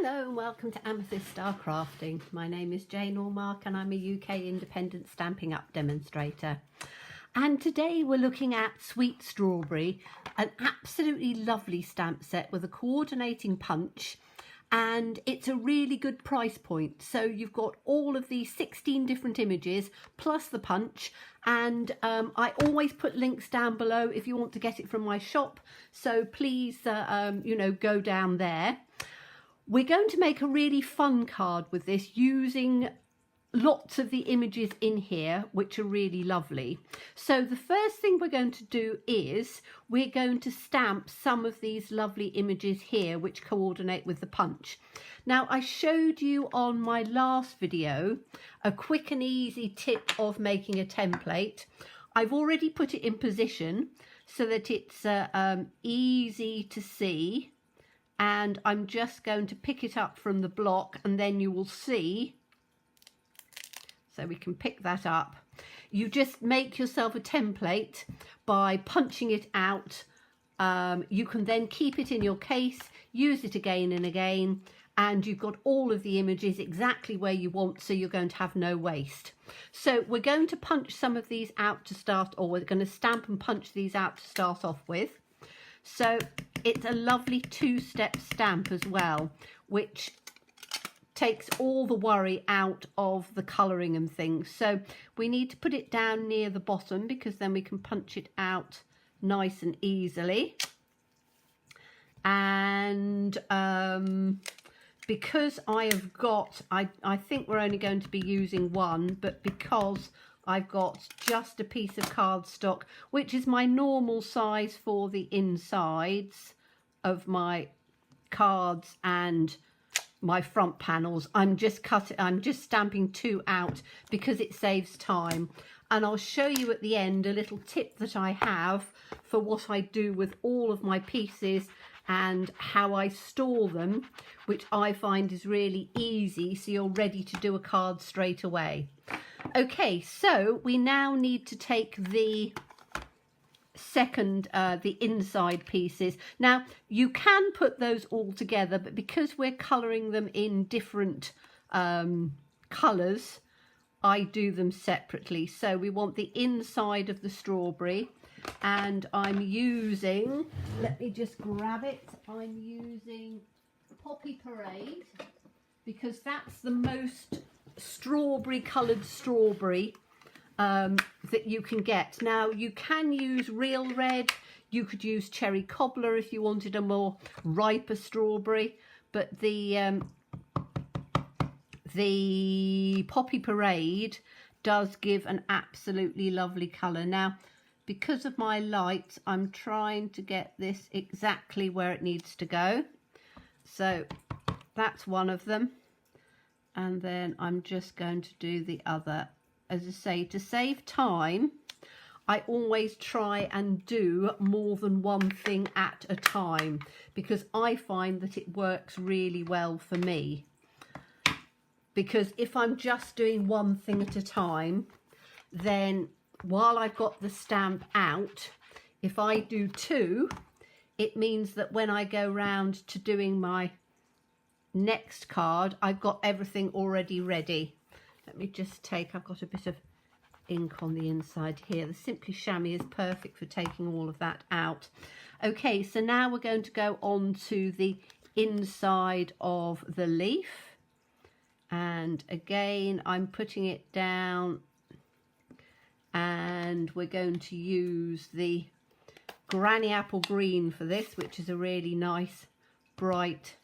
Hello and welcome to Amethyst Star Crafting. My name is Jane Allmark and I'm a UK independent Stampin' Up demonstrator. And today we're looking at Sweet Strawberry, an absolutely lovely stamp set with a coordinating punch, and it's a really good price point. So you've got all of these 16 different images plus the punch, and I always put links down below if you want to get it from my shop, so please go down there. We're going to make a really fun card with this using lots of the images in here, which are really lovely. So the first thing we're going to do is we're going to stamp some of these lovely images here which coordinate with the punch. Now, I showed you on my last video a quick and easy tip of making a template. I've already put it in position so that it's easy to see. And I'm just going to pick it up from the block, and then you will see, so we can pick that up. You just make yourself a template by punching it out. You can then keep it in your case, use it again and again, and you've got all of the images exactly where you want, so you're going to have no waste. So we're going to punch some of these out to start, or we're going to stamp and punch these out to start off with. So it's a lovely two-step stamp as well, which takes all the worry out of the colouring and things. So we need to put it down near the bottom because then we can punch it out nice and easily. And because I have got, I think we're only going to be using one, but because I've got just a piece of cardstock, which is my normal size for the insides of my cards and my front panels, I'm just stamping two out because it saves time. And I'll show you at the end a little tip that I have for what I do with all of my pieces and how I store them, which I find is really easy, so you're ready to do a card straight away. Okay, so we now need to take the second, the inside pieces. Now, you can put those all together, but because we're colouring them in different colours, I do them separately. So we want the inside of the strawberry, and I'm using, let me just grab it, I'm using Poppy Parade because that's the most strawberry coloured strawberry that you can get. Now, you can use real red, you could use cherry cobbler if you wanted a more riper strawberry, but the Poppy Parade does give an absolutely lovely colour. Now, because of my light, I'm trying to get this exactly where it needs to go. So that's one of them. And then I'm just going to do the other. As I say, to save time, I always try and do more than one thing at a time because I find that it works really well for me. Because if I'm just doing one thing at a time, then while I've got the stamp out, if I do two, it means that when I go round to doing my next card, I've got everything already ready. Let me just take, I've got a bit of ink on the inside here. The Simply Chamois is perfect for taking all of that out. Okay, so now we're going to go on to the inside of the leaf. And again, I'm putting it down, and we're going to use the Granny Apple Green for this, which is a really nice, bright,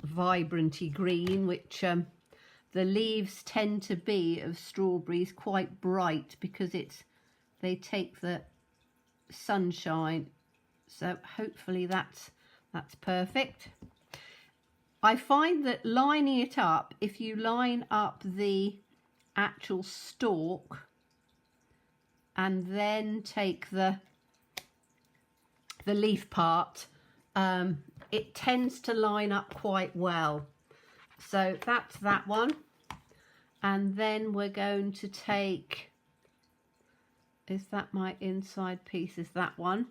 vibranty green, which the leaves tend to be of strawberries quite bright because they take the sunshine. So hopefully that's perfect. I find that lining it up, if you line up the actual stalk and then take the leaf part, it tends to line up quite well. So that's that one. And then we're going to take, is that my inside piece? Is that one?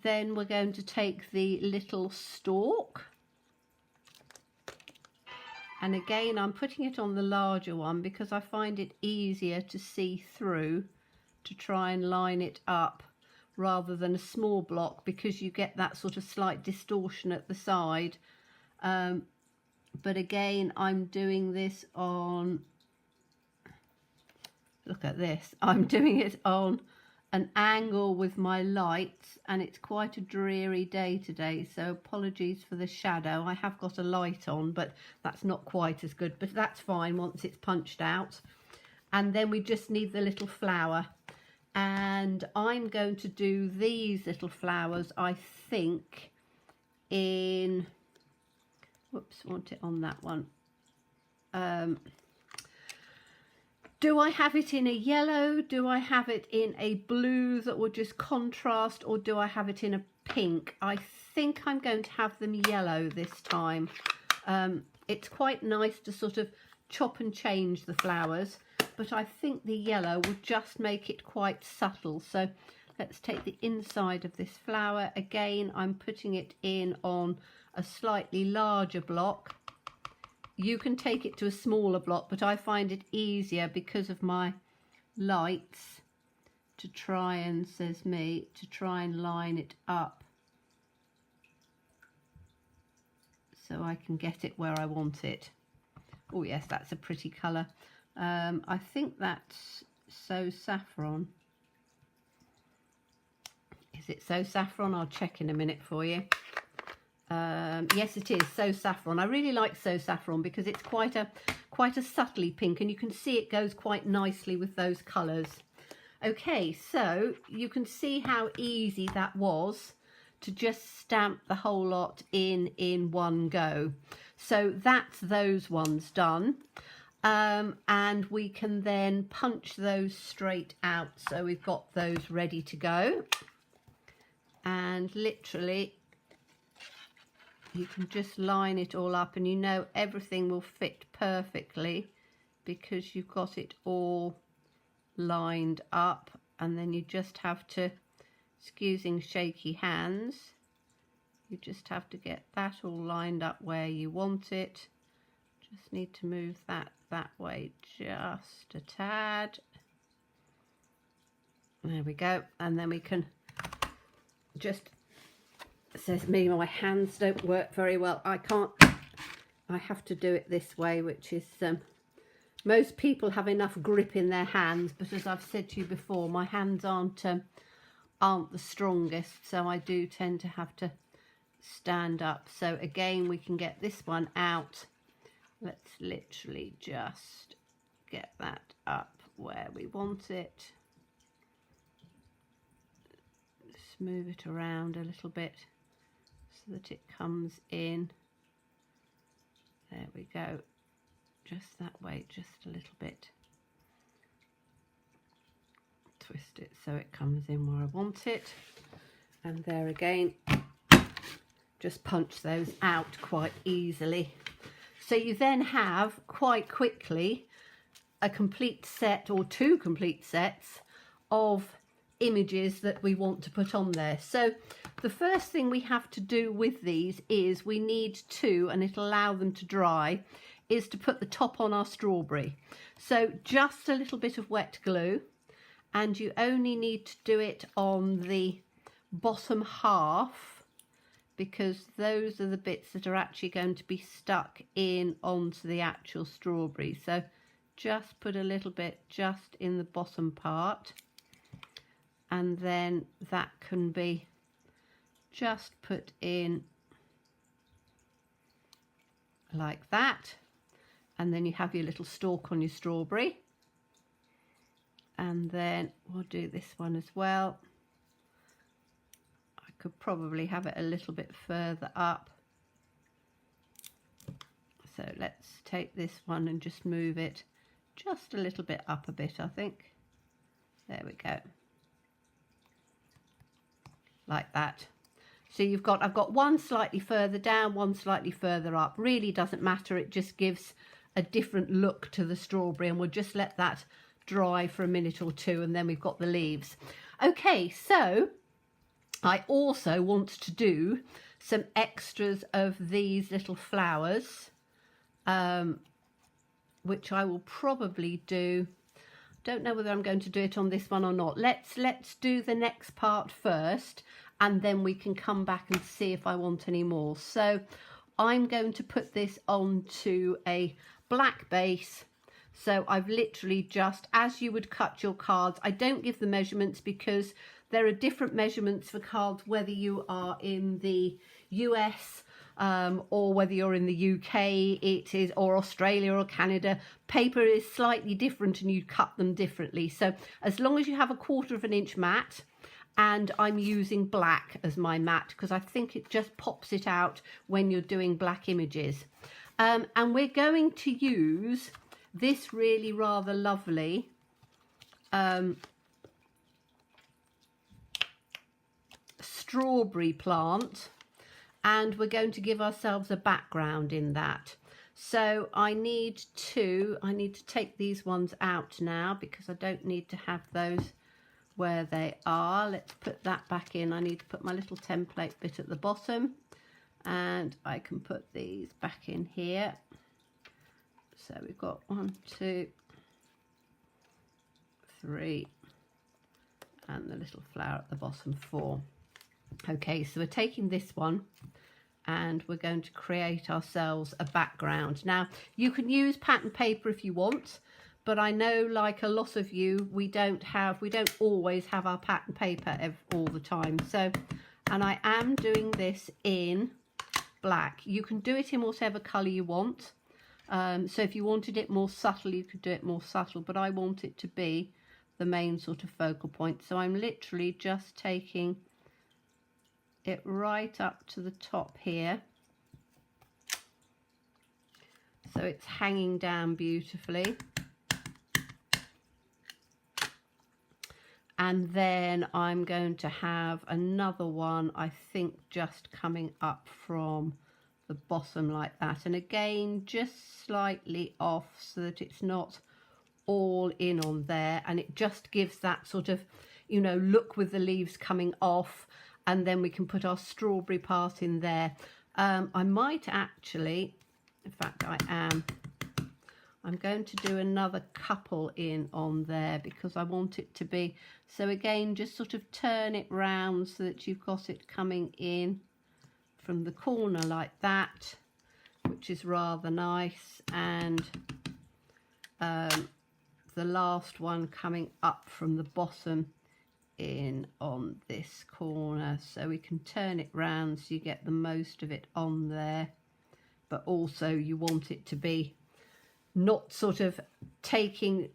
Then we're going to take the little stalk, and again I'm putting it on the larger one because I find it easier to see through, to try and line it up rather than a small block, because you get that sort of slight distortion at the side. But again, I'm doing this on, look at this, I'm doing it on an angle with my lights, and it's quite a dreary day today, so apologies for the shadow. I have got a light on, but that's not quite as good, but that's fine once it's punched out. And then we just need the little flower, and I'm going to do these little flowers, I think, in, whoops, want it on that one. Do I have it in a yellow? Do I have it in a blue that will just contrast, or do I have it in a pink? I think I'm going to have them yellow this time. It's quite nice to sort of chop and change the flowers, but I think the yellow will just make it quite subtle. So let's take the inside of this flower. Again, I'm putting it in on a slightly larger block. You can take it to a smaller block, but I find it easier because of my lights to try and, says me, to try and line it up so I can get it where I want it. Oh yes, that's a pretty colour. I think that's So Saffron. Is it So Saffron? I'll check in a minute for you. Yes, it is So Saffron. I really like So Saffron because it's quite a subtly pink, and you can see it goes quite nicely with those colours. Okay, so you can see how easy that was to just stamp the whole lot in one go. So that's those ones done, and we can then punch those straight out. So we've got those ready to go, and literally you can just line it all up, and you know everything will fit perfectly because you've got it all lined up. And then you just have to, excusing shaky hands, you just have to get that all lined up where you want it. Just need to move that way just a tad. There we go. And then we can just, it says me, my hands don't work very well. I have to do it this way, which is, most people have enough grip in their hands, but as I've said to you before, my hands aren't the strongest, so I do tend to have to stand up. So again, we can get this one out. Let's literally just get that up where we want it. Just move it around a little bit so that it comes in. There we go. Just that way, just a little bit. Twist it so it comes in where I want it. And there again, just punch those out quite easily. So you then have quite quickly a complete set, or two complete sets of images that we want to put on there. So the first thing we have to do with these is we need to, and it'll allow them to dry, is to put the top on our strawberry. So just a little bit of wet glue, and you only need to do it on the bottom half, because those are the bits that are actually going to be stuck in onto the actual strawberry. So just put a little bit just in the bottom part, and then that can be just put in like that. And then you have your little stalk on your strawberry. And then we'll do this one as well. I could probably have it a little bit further up. So let's take this one and just move it just a little bit up a bit, I think. There we go. Like that. So I've got one slightly further down, one slightly further up. Really doesn't matter, it just gives a different look to the strawberry, and we'll just let that dry for a minute or two, and then we've got the leaves. Okay, so I also want to do some extras of these little flowers, which I will probably do. Don't know whether I'm going to do it on this one or not. Let's do the next part first, and then we can come back and see if I want any more. So I'm going to put this onto a black base. So I've literally just, as you would cut your cards, I don't give the measurements because there are different measurements for cards whether you are in the US or whether you're in the UK, it is, or Australia or Canada. Paper is slightly different and you cut them differently. So as long as you have a 1/4 of an inch mat, and I'm using black as my mat because I think it just pops it out when you're doing black images. And we're going to use this really rather lovely strawberry plant, and we're going to give ourselves a background in that. So I need to take these ones out now because I don't need to have those where they are. Let's put that back in. I need to put my little template bit at the bottom, and I can put these back in here. So we've got 1, 2, 3, and the little flower at the bottom, 4. Okay, so we're taking this one and we're going to create ourselves a background. Now you can use pattern paper if you want, but I know, like a lot of you, we don't always have our pattern paper all the time. So, and I am doing this in black. You can do it in whatever colour you want. So if you wanted it more subtle, you could do it more subtle, but I want it to be the main sort of focal point. So I'm literally just taking it right up to the top here. So it's hanging down beautifully. And then I'm going to have another one, I think, just coming up from the bottom like that. And again, just slightly off so that it's not all in on there. And it just gives that sort of, you know, look with the leaves coming off. And then we can put our strawberry part in there. I might actually, in fact I am, I'm going to do another couple in on there because I want it to be, so again, just sort of turn it round so that you've got it coming in from the corner like that, which is rather nice. And the last one coming up from the bottom in on this corner, so we can turn it round so you get the most of it on there, but also you want it to be not sort of taking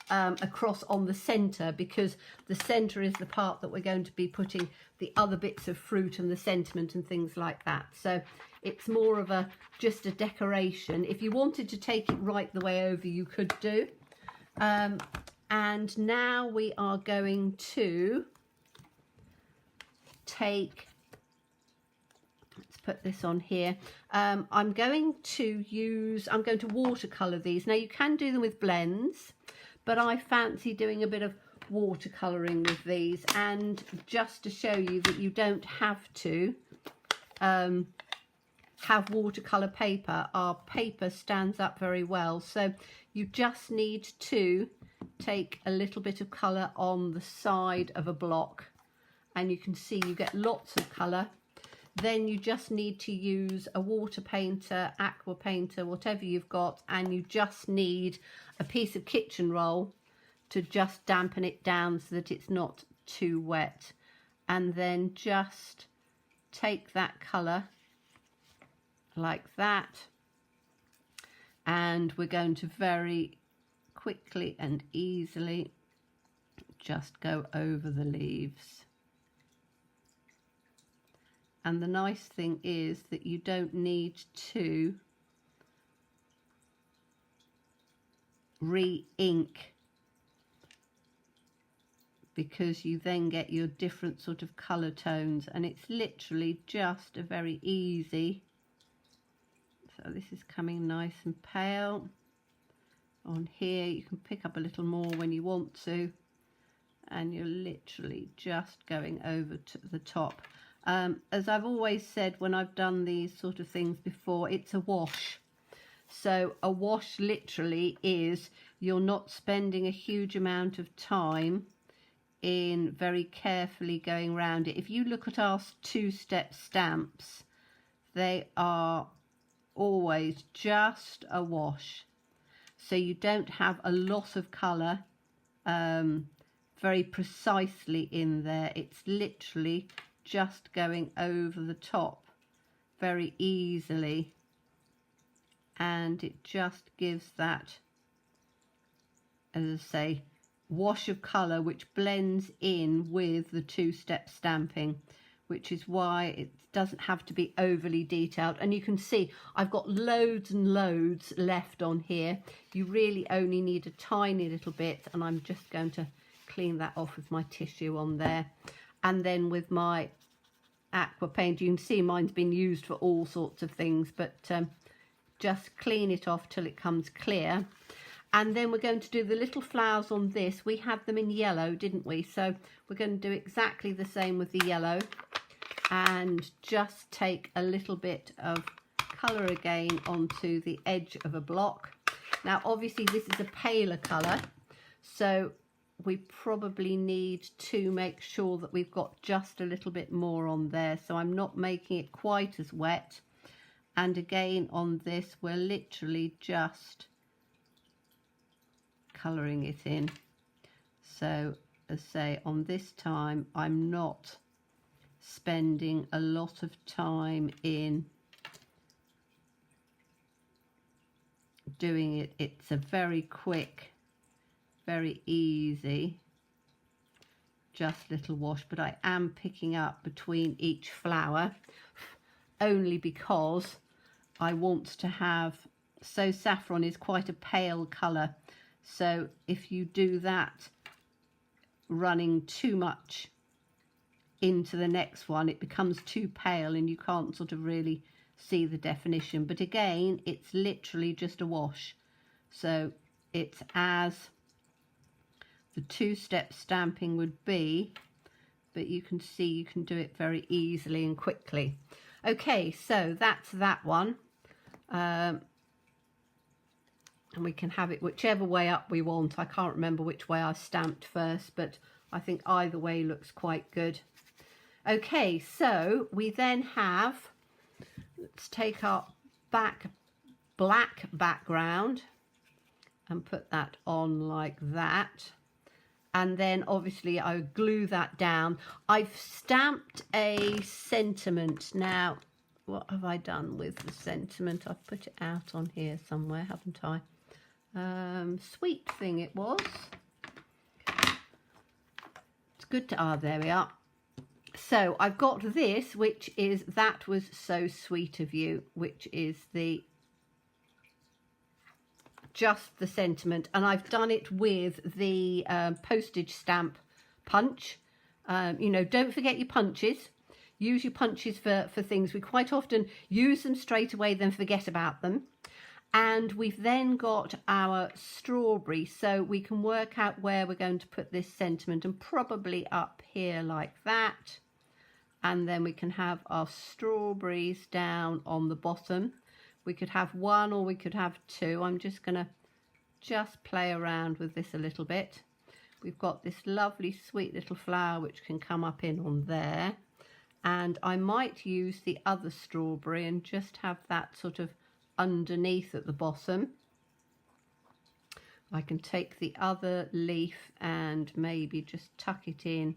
across on the center, because the center is the part that we're going to be putting the other bits of fruit and the sentiment and things like that. So it's more of a just a decoration. If you wanted to take it right the way over, you could do. And now we are going to take, let's put this on here. I'm going to watercolor these. Now you can do them with blends, but I fancy doing a bit of watercoloring with these, and just to show you that you don't have to have watercolor paper. Our paper stands up very well, so you just need to take a little bit of colour on the side of a block, and you can see you get lots of colour. Then you just need to use a water painter, aqua painter, whatever you've got, and you just need a piece of kitchen roll to just dampen it down so that it's not too wet. And then just take that colour like that, and we're going to very quickly and easily just go over the leaves. And the nice thing is that you don't need to re-ink, because you then get your different sort of colour tones, and it's literally just a very easy. So this is coming nice and pale on here. You can pick up a little more when you want to, and you're literally just going over to the top. As I've always said when I've done these sort of things before, it's a wash. So a wash literally is you're not spending a huge amount of time in very carefully going around it. If you look at our two-step stamps, they are always just a wash. So you don't have a lot of colour very precisely in there. It's literally just going over the top very easily, and it just gives that, as I say, wash of colour which blends in with the two-step stamping, which is why it doesn't have to be overly detailed. And you can see I've got loads and loads left on here. You really only need a tiny little bit, and I'm just going to clean that off with my tissue on there. And then with my aqua paint, you can see mine's been used for all sorts of things, but just clean it off till it comes clear. And then we're going to do the little flowers on this. We had them in yellow, didn't we? So we're going to do exactly the same with the yellow, and just take a little bit of colour again onto the edge of a block. Now obviously this is a paler colour, so we probably need to make sure that we've got just a little bit more on there, so I'm not making it quite as wet. And again on this we're literally just colouring it in. So as I say, on this time I'm not spending a lot of time in doing it. It's a very quick, very easy, just little wash, but I am picking up between each flower only because I want to have, so saffron is quite a pale colour, so if you do that running too much into the next one, it becomes too pale and you can't sort of really see the definition. But again, it's literally just a wash, so it's as the two-step stamping would be, but you can see you can do it very easily and quickly. Okay, so that's that one, and we can have it whichever way up we want. I can't remember which way I stamped first, but I think either way looks quite good. Okay, so we then have, let's take our black background and put that on like that. And then obviously I glue that down. I've stamped a sentiment. Now, what have I done with the sentiment? I've put it out on here somewhere, haven't I? Sweet thing it was. It's good to, there we are. So I've got this, which is That Was So Sweet of You, which is just the sentiment, and I've done it with the postage stamp punch. You know, don't forget your punches. Use your punches for things. We quite often use them straight away, then forget about them. And we've then got our strawberry, so we can work out where we're going to put this sentiment, and probably up here like that. And then we can have our strawberries down on the bottom. We could have one or we could have two. I'm just going to play around with this a little bit. We've got this lovely sweet little flower which can come up in on there. And I might use the other strawberry and just have that sort of underneath at the bottom. I can take the other leaf and maybe just tuck it in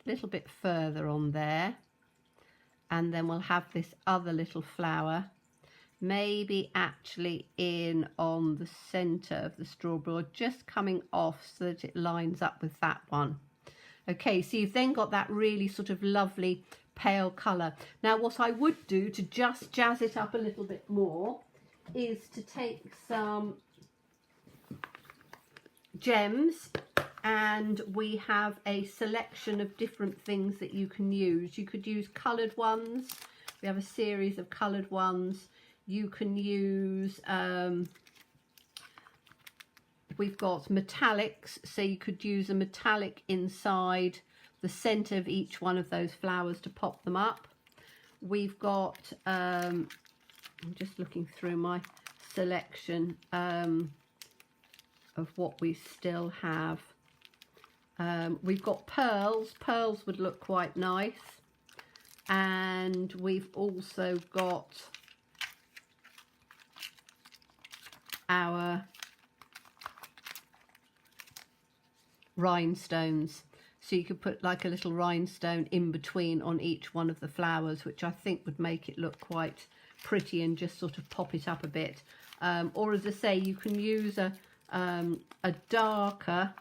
a little bit further on there. And then we'll have this other little flower maybe actually in on the center of the strawberry, or just coming off so that it lines up with that one. Okay, so you've then got that really sort of lovely pale colour. Now what I would do to just jazz it up a little bit more is to take some gems, and we have a selection of different things that you can use. You could use coloured ones. We have a series of coloured ones. You can use we've got metallics, so you could use a metallic inside the centre of each one of those flowers to pop them up. We've got, I'm just looking through my selection of what we still have. We've got pearls. Pearls would look quite nice. And we've also got our rhinestones. So you could put like a little rhinestone in between on each one of the flowers, which I think would make it look quite pretty and just sort of pop it up a bit. Or as I say, you can use a darker.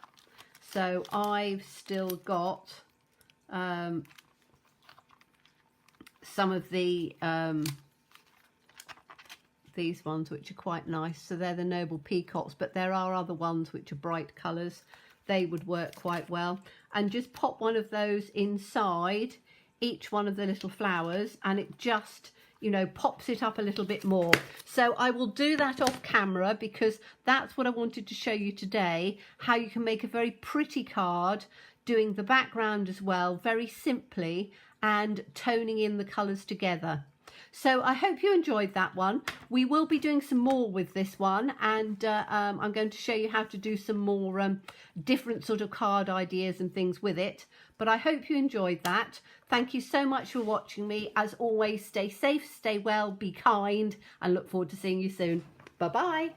So I've still got some of the these ones which are quite nice. So they're the Noble Peacocks, but there are other ones which are bright colours. They would work quite well. And just pop one of those inside each one of the little flowers, and it just, you know, pops it up a little bit more. So I will do that off camera, because that's what I wanted to show you today, how you can make a very pretty card doing the background as well, very simply, and toning in the colours together. So I hope you enjoyed that one. We will be doing some more with this one, and I'm going to show you how to do some more different sort of card ideas and things with it. But I hope you enjoyed that. Thank you so much for watching me. As always, stay safe, stay well, be kind, and look forward to seeing you soon. Bye-bye.